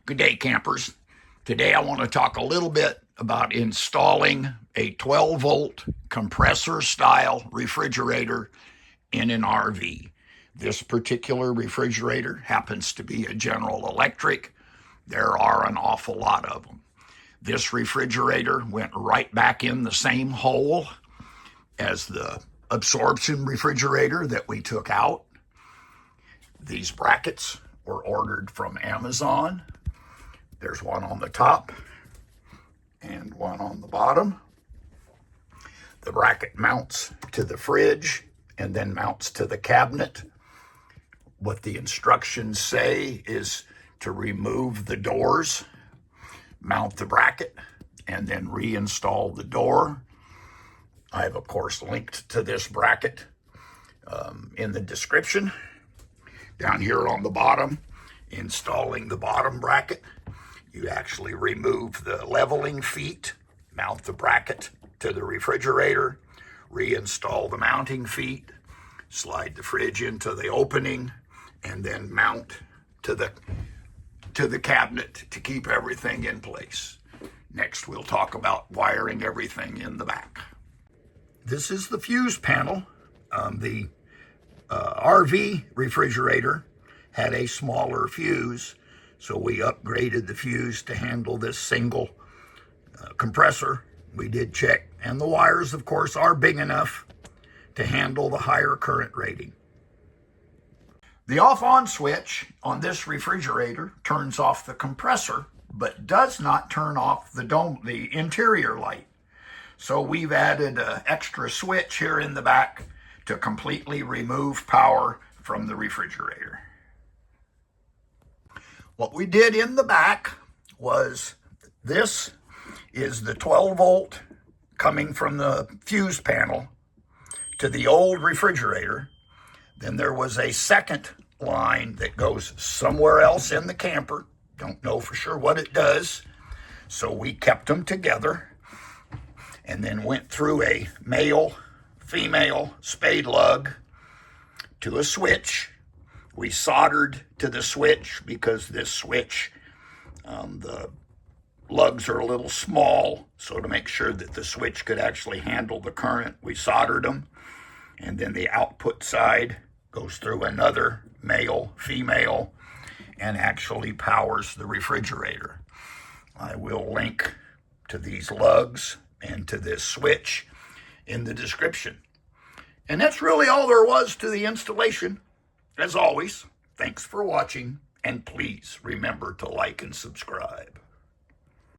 Good day, campers. Today I want to talk a little bit about installing a 12-volt compressor-style refrigerator in an RV. This particular refrigerator happens to be a General Electric. There are an awful lot of them. This refrigerator went right back in the same hole as the absorption refrigerator that we took out. These brackets were ordered from Amazon. There's one on the top and one on the bottom. The bracket mounts to the fridge and then mounts to the cabinet. What the instructions say is to remove the doors, mount the bracket, and then reinstall the door. I have, of course, linked to this bracket in the description. Down here on the bottom, installing the bottom bracket, you actually remove the leveling feet, mount the bracket to the refrigerator, reinstall the mounting feet, slide the fridge into the opening, and then mount to the cabinet to keep everything in place. Next, we'll talk about wiring everything in the back. This is the fuse panel. The RV refrigerator had a smaller fuse, so we upgraded the fuse to handle this single compressor. We did check, and the wires, of course, are big enough to handle the higher current rating. The off-on switch on this refrigerator turns off the compressor, but does not turn off the interior light. So we've added an extra switch here in the back to completely remove power from the refrigerator. What we did in the back was, this is the 12 volt coming from the fuse panel to the old refrigerator. Then there was a second line that goes somewhere else in the camper. Don't know for sure what it does. So we kept them together and then went through a male-female spade lug to a switch. We soldered to the switch because this switch, the lugs are a little small, so to make sure that the switch could actually handle the current, we soldered them. And then the output side goes through another male-female and actually powers the refrigerator. I will link to these lugs and to this switch in the description. And that's really all there was to the installation. As always, thanks for watching, and please remember to like and subscribe.